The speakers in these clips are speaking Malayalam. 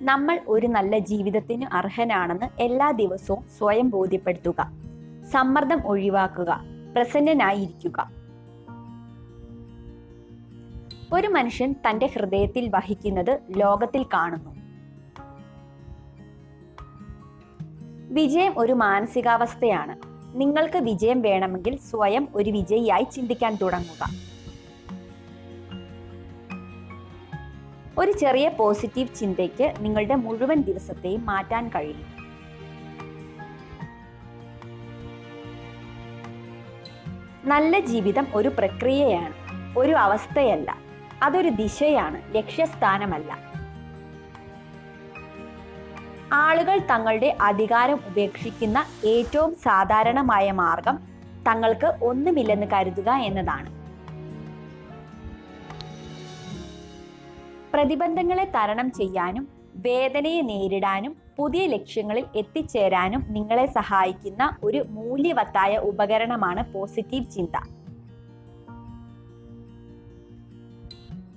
നമ്മൾ ഒരു നല്ല ജീവിതത്തിന് അർഹനാണെന്ന് എല്ലാ ദിവസവും സ്വയം ബോധ്യപ്പെടുത്തുക. സമ്മർദ്ദം ഒഴിവാക്കുക. പ്രസന്നനായിരിക്കുക. ഒരു മനുഷ്യൻ തന്റെ ഹൃദയത്തിൽ വഹിക്കുന്നത് ലോകത്തിൽ കാണുന്നു. വിജയം ഒരു മാനസികാവസ്ഥയാണ്. നിങ്ങൾക്ക് വിജയം വേണമെങ്കിൽ സ്വയം ഒരു വിജയിയായി ചിന്തിക്കാൻ തുടങ്ങുക. ഒരു ചെറിയ പോസിറ്റീവ് ചിന്തയ്ക്ക് നിങ്ങളുടെ മുഴുവൻ ദിവസത്തെയും മാറ്റാൻ കഴിയും. നല്ല ജീവിതം ഒരു പ്രക്രിയയാണ്, ഒരു അവസ്ഥയല്ല. അതൊരു ദിശയാണ്, ലക്ഷ്യസ്ഥാനമല്ല. ആളുകൾ തങ്ങളുടെ അധികാരം ഉപേക്ഷിക്കുന്ന ഏറ്റവും സാധാരണമായ മാർഗം തങ്ങൾക്ക് ഒന്നുമില്ലെന്ന് കരുതുക എന്നതാണ്. പ്രതിബന്ധങ്ങളെ തരണം ചെയ്യാനും വേദനയെ നേരിടാനും പുതിയ ലക്ഷ്യങ്ങളിൽ എത്തിച്ചേരാനും നിങ്ങളെ സഹായിക്കുന്ന ഒരു മൂല്യവത്തായ ഉപകരണമാണ് പോസിറ്റീവ് ചിന്ത.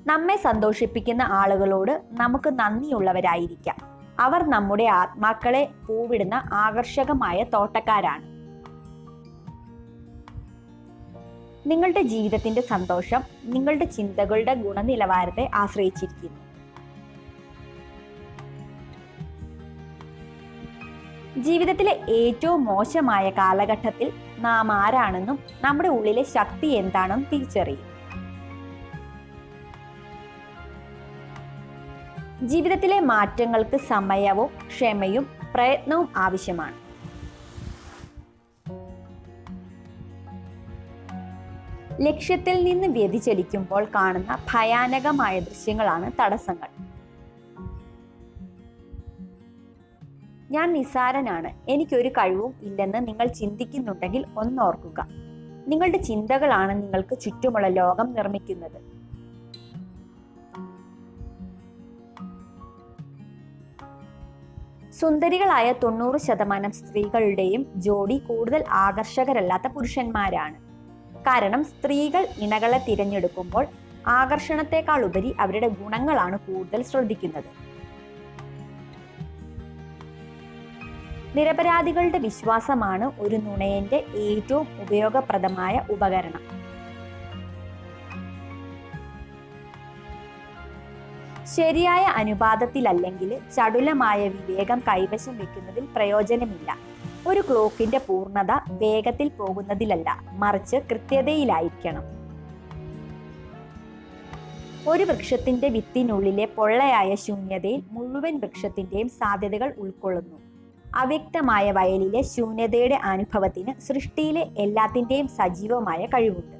നമ്മെ സന്തോഷിപ്പിക്കുന്ന ആളുകളോട് നമുക്ക് നന്ദിയുള്ളവരായിരിക്കാം. അവർ നമ്മുടെ ആത്മാക്കളെ പൂവിടുന്ന ആകർഷകമായ തോട്ടക്കാരാണ്. നിങ്ങളുടെ ജീവിതത്തിന്റെ സന്തോഷം നിങ്ങളുടെ ചിന്തകളുടെ ഗുണനിലവാരത്തെ ആശ്രയിച്ചിരിക്കുന്നു. ജീവിതത്തിലെ ഏറ്റവും മോശമായ കാലഘട്ടത്തിൽ നാം ആരാണെന്നും നമ്മുടെ ഉള്ളിലെ ശക്തി എന്താണെന്നും തിരിച്ചറിയും. ജീവിതത്തിലെ മാറ്റങ്ങൾക്ക് സമയവും ക്ഷമയും പ്രയത്നവും ആവശ്യമാണ്. ലക്ഷ്യത്തിൽ നിന്ന് വ്യതിചലിക്കുമ്പോൾ കാണുന്ന ഭയാനകമായ ദൃശ്യങ്ങളാണ് തടസ്സങ്ങൾ. ഞാൻ നിസ്സാരനാണ്, എനിക്കൊരു കഴിവും ഇല്ലെന്ന് നിങ്ങൾ ചിന്തിക്കുന്നുണ്ടെങ്കിൽ ഒന്നോർക്കുക. നിങ്ങളുടെ ചിന്തകളാണ് നിങ്ങൾക്ക് ചുറ്റുമുള്ള ലോകം നിർമ്മിക്കുന്നത്. സുന്ദരികളായ 90% സ്ത്രീകളുടെയും ജോഡി കൂടുതൽ ആകർഷകരല്ലാത്ത പുരുഷന്മാരാണ്. കാരണം സ്ത്രീകൾ ഇണകളെ തിരഞ്ഞെടുക്കുമ്പോൾ ആകർഷണത്തെക്കാൾ ഉപരി അവരുടെ ഗുണങ്ങളാണ് കൂടുതൽ ശ്രദ്ധിക്കുന്നത്. നിരപരാധികളുടെ വിശ്വാസമാണ് ഒരു നുണയന്റെ ഏറ്റവും ഉപയോഗപ്രദമായ ഉപകരണം. ശരിയായ അനുപാതത്തിലല്ലെങ്കിൽ ചടുലമായ വിവേകം കൈവശം വെക്കുന്നതിൽ പ്രയോജനമില്ല. ഒരു ക്ലോക്കിന്റെ പൂർണ്ണത വേഗത്തിൽ പോകുന്നതിലല്ല, മറിച്ച് കൃത്യതയിലായിരിക്കണം. ഒരു വൃക്ഷത്തിന്റെ വിത്തിനുള്ളിലെ പൊള്ളയായ ശൂന്യതയിൽ മുഴുവൻ വൃക്ഷത്തിന്റെയും സാധ്യതകൾ ഉൾക്കൊള്ളുന്നു. അവ്യക്തമായ വയലിലെ ശൂന്യതയുടെ അനുഭവത്തിന് സൃഷ്ടിയിലെ എല്ലാത്തിന്റെയും സജീവമായ കഴിവുണ്ട്.